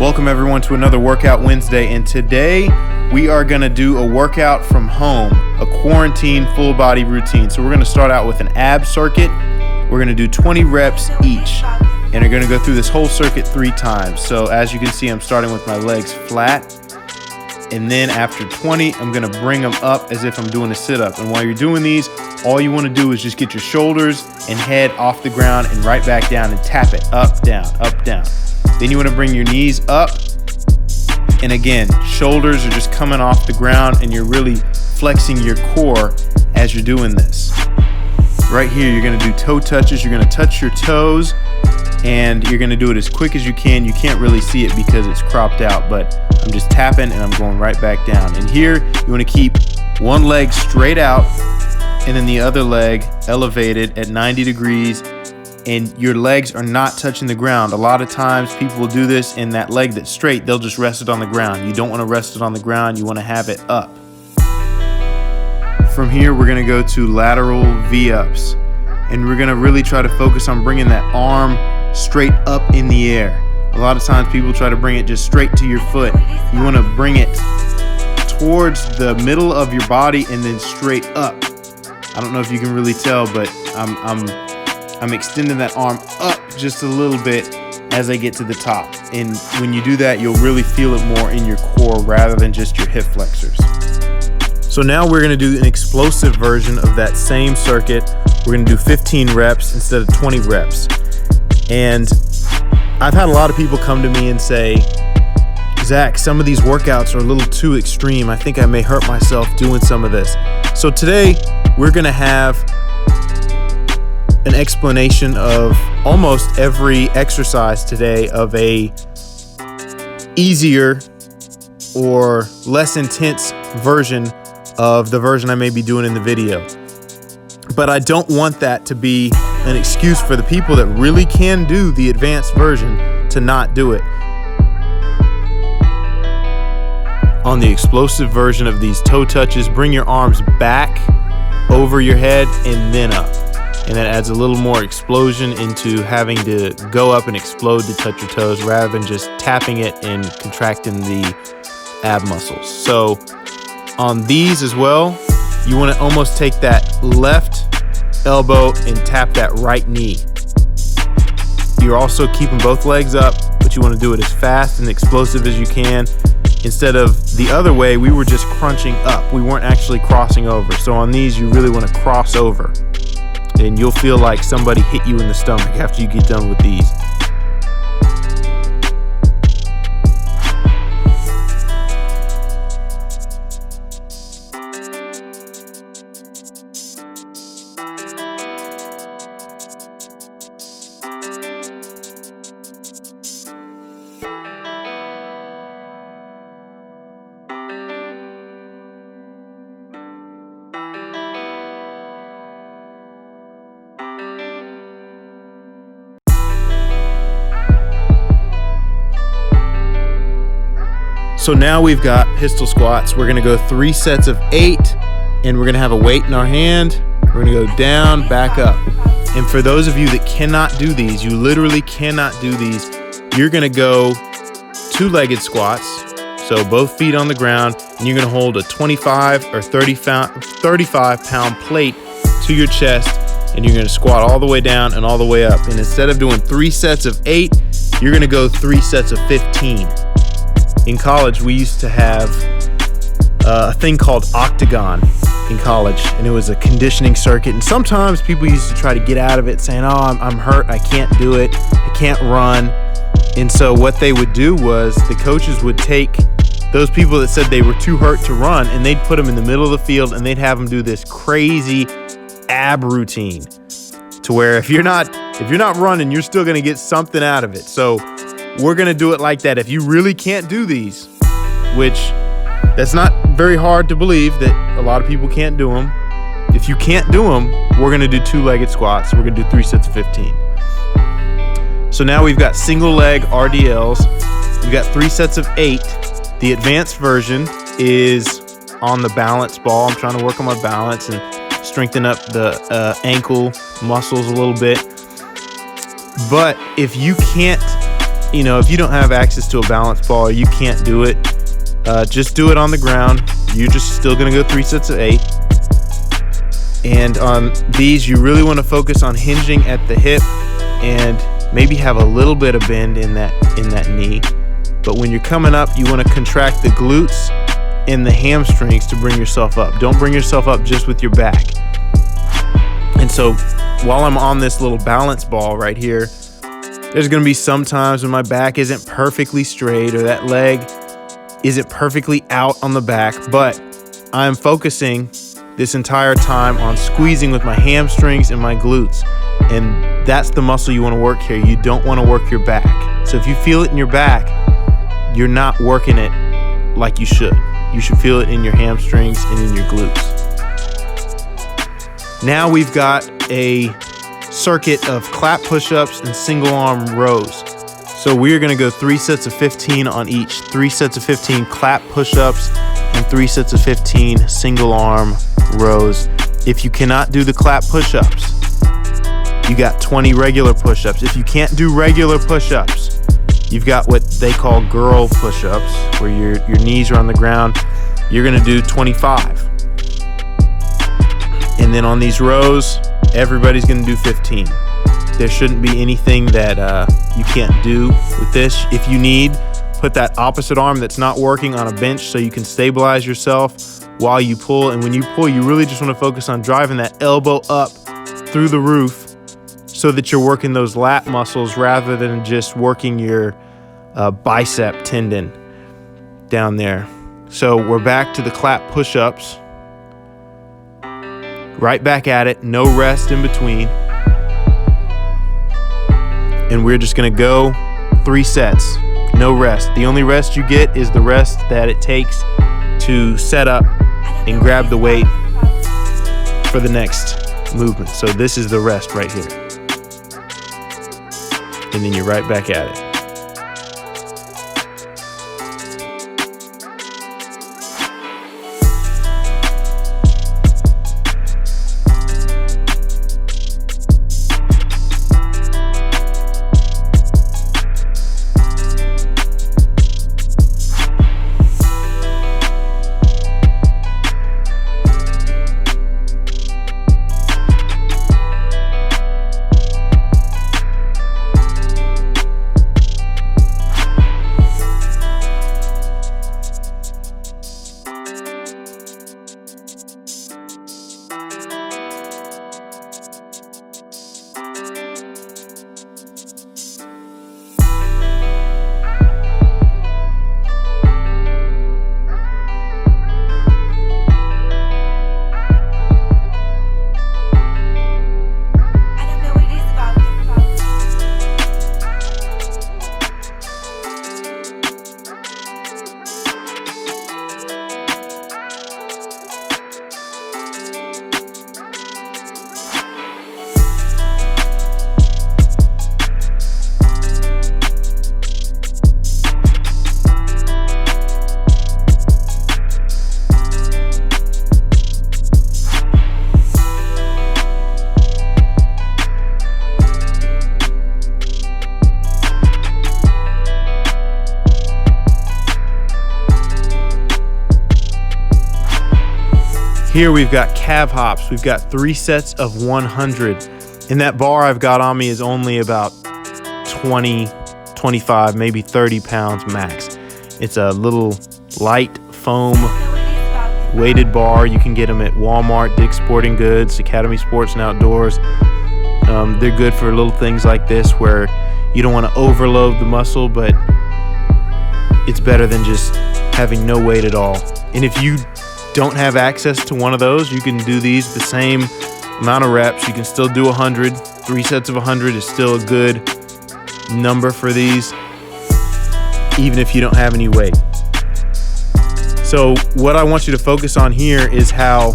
Welcome everyone to another Workout Wednesday, and today we are going to do a workout from home, a quarantine full body routine. So we're going to start out with an ab circuit. We're going to do 20 reps each, and we're going to go through this whole circuit 3 times. So as you can see, I'm starting with my legs flat, and then after 20, I'm going to bring them up as if I'm doing a sit-up. And while you're doing these, all you want to do is just get your shoulders and head off the ground and right back down and tap it up, down, up, down. Then you want to bring your knees up, and again, shoulders are just coming off the ground and you're really flexing your core as you're doing this. Right here, you're going to do toe touches. You're going to touch your toes, and you're going to do it as quick as you can. You can't really see it because it's cropped out, but I'm just tapping and I'm going right back down. And here, you want to keep one leg straight out and then the other leg elevated at 90 degrees. And your legs are not touching the ground. A lot of times people will do this, and that leg that's straight, they'll just rest it on the ground. You don't want to rest it on the ground. You want to have it up. From here, we're going to go to lateral V-ups. And we're going to really try to focus on bringing that arm straight up in the air. A lot of times people try to bring it just straight to your foot. You want to bring it towards the middle of your body and then straight up. I don't know if you can really tell, but I'm extending that arm up just a little bit as I get to the top. And when you do that, you'll really feel it more in your core rather than just your hip flexors. So now we're gonna do an explosive version of that same circuit. We're gonna do 15 reps instead of 20 reps. And I've had a lot of people come to me and say, Zach, some of these workouts are a little too extreme. I think I may hurt myself doing some of this. So today we're gonna have an explanation of almost every exercise today of a easier or less intense version of the version I may be doing in the video. But I don't want that to be an excuse for the people that really can do the advanced version to not do it. On the explosive version of these toe touches, bring your arms back over your head and then up. And that adds a little more explosion into having to go up and explode to touch your toes rather than just tapping it and contracting the ab muscles. So on these as well, you want to almost take that left elbow and tap that right knee. You're also keeping both legs up, but you want to do it as fast and explosive as you can. Instead of the other way, we were just crunching up. We weren't actually crossing over. So on these, you really want to cross over. And you'll feel like somebody hit you in the stomach after you get done with these. So now we've got pistol squats. We're gonna go 3 sets of 8, and we're gonna have a weight in our hand. We're gonna go down, back up. And for those of you that cannot do these, you literally cannot do these, you're gonna go 2-legged squats. So both feet on the ground, and you're gonna hold a 25 or 35 pound plate to your chest, and you're gonna squat all the way down and all the way up. And instead of doing 3 sets of 8, you're gonna go 3 sets of 15. In college, we used to have a thing called octagon in college, and it was a conditioning circuit. And sometimes people used to try to get out of it saying, oh, I'm hurt, I can't do it, I can't run. And so what they would do was the coaches would take those people that said they were too hurt to run, and they'd put them in the middle of the field, and they'd have them do this crazy ab routine to where if you're not running, you're still gonna get something out of it. So we're gonna do it like that. If you really can't do these, which that's not very hard to believe that a lot of people can't do them. If you can't do them, we're gonna do 2-legged squats. We're gonna do 3 sets of 15. So now we've got single leg RDLs. We've got 3 sets of 8. The advanced version is on the balance ball. I'm trying to work on my balance and strengthen up the ankle muscles a little bit. But if you can't you know, if you don't have access to a balance ball or you can't do it, just do it on the ground. You're just still gonna go 3 sets of 8. And on these, you really want to focus on hinging at the hip and maybe have a little bit of bend in that knee. But when you're coming up, you want to contract the glutes and the hamstrings to bring yourself up. Don't bring yourself up just with your back. And so while I'm on this little balance ball right here, there's going to be some times when my back isn't perfectly straight or that leg isn't perfectly out on the back, but I'm focusing this entire time on squeezing with my hamstrings and my glutes. And that's the muscle you want to work here. You don't want to work your back. So if you feel it in your back, you're not working it like you should. You should feel it in your hamstrings and in your glutes. Now we've got a circuit of clap push-ups and single arm rows. So we're going to go 3 sets of 15 on each. 3 sets of 15 clap push-ups and 3 sets of 15 single arm rows. If you cannot do the clap push-ups, you got 20 regular push-ups. If you can't do regular push-ups, you've got what they call girl push-ups, where your knees are on the ground. You're gonna do 25. And then on these rows, everybody's gonna do 15. There shouldn't be anything that you can't do with this. If you need, put that opposite arm that's not working on a bench so you can stabilize yourself while you pull. And when you pull, you really just want to focus on driving that elbow up through the roof so that you're working those lat muscles rather than just working your bicep tendon down there. So we're back to the clap push-ups. Right back at it, no rest in between. And we're just gonna go 3 sets, no rest. The only rest you get is the rest that it takes to set up and grab the weight for the next movement. So this is the rest right here. And then you're right back at it. Here we've got calve hops. We've got 3 sets of 100. And that bar I've got on me is only about 20, 25, maybe 30 pounds max. It's a little light foam weighted bar. You can get them at Walmart, Dick's Sporting Goods, Academy Sports and Outdoors. They're good for little things like this where you don't want to overload the muscle, but it's better than just having no weight at all. And if you don't have access to one of those, you can do these the same amount of reps. You can still do 100. 3 sets of 100 is still a good number for these, even if you don't have any weight. So what I want you to focus on here is how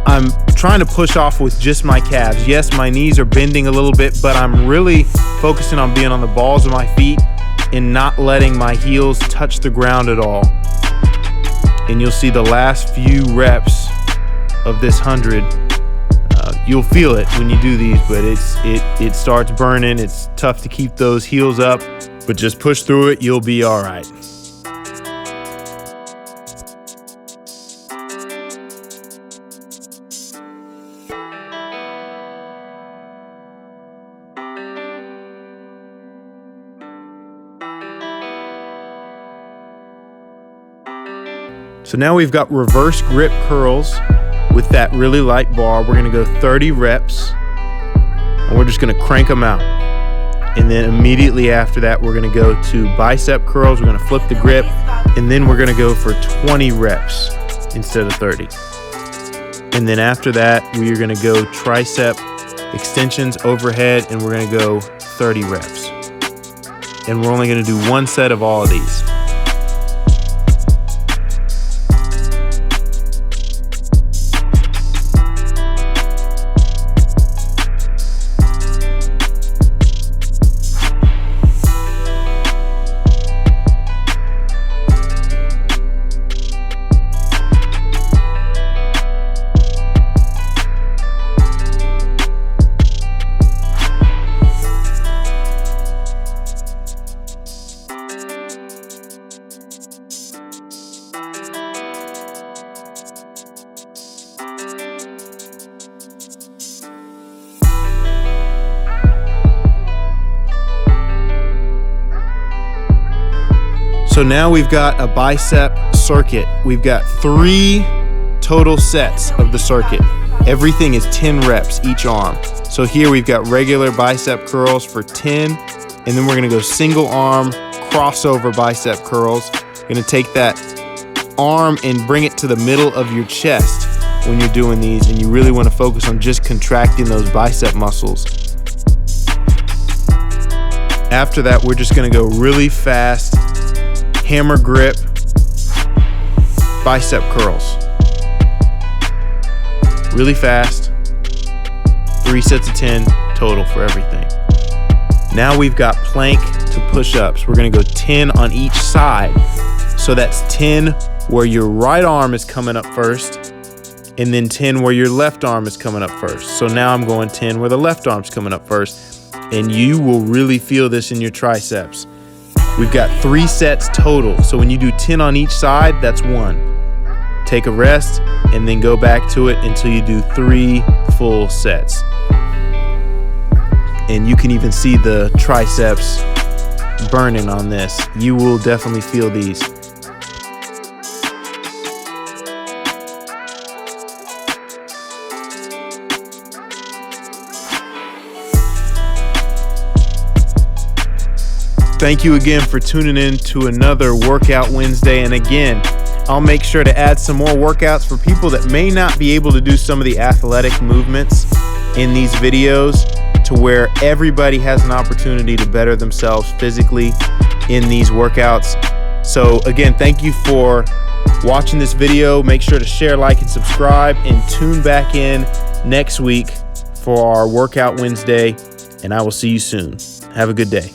I'm trying to push off with just my calves. Yes, my knees are bending a little bit, but I'm really focusing on being on the balls of my feet and not letting my heels touch the ground at all. And you'll see the last few reps of this 100, You'll feel it when you do these, but it starts burning. It's tough to keep those heels up, but just push through it. You'll be all right. So now we've got reverse grip curls with that really light bar. We're gonna go 30 reps and we're just gonna crank them out. And then immediately after that, we're gonna go to bicep curls. We're gonna flip the grip, and then we're gonna go for 20 reps instead of 30. And then after that, we are gonna go tricep extensions overhead, and we're gonna go 30 reps. And we're only gonna do one set of all of these. So now we've got a bicep circuit. We've got 3 total sets of the circuit. Everything is 10 reps each arm. So here we've got regular bicep curls for 10, and then we're gonna go single arm crossover bicep curls. You're gonna take that arm and bring it to the middle of your chest when you're doing these, and you really wanna focus on just contracting those bicep muscles. After that, we're just gonna go really fast hammer grip bicep curls. Really fast, 3 sets of 10 total for everything. Now we've got plank to push-ups. We're gonna go 10 on each side. So that's 10 where your right arm is coming up first, and then 10 where your left arm is coming up first. So now I'm going 10 where the left arm's coming up first, and you will really feel this in your triceps. We've got 3 sets total. So when you do 10 on each side, that's 1. Take a rest and then go back to it until you do 3 full sets. And you can even see the triceps burning on this. You will definitely feel these. Thank you again for tuning in to another Workout Wednesday. And again, I'll make sure to add some more workouts for people that may not be able to do some of the athletic movements in these videos, to where everybody has an opportunity to better themselves physically in these workouts. So again, thank you for watching this video. Make sure to share, like, and subscribe, and tune back in next week for our Workout Wednesday, and I will see you soon. Have a good day.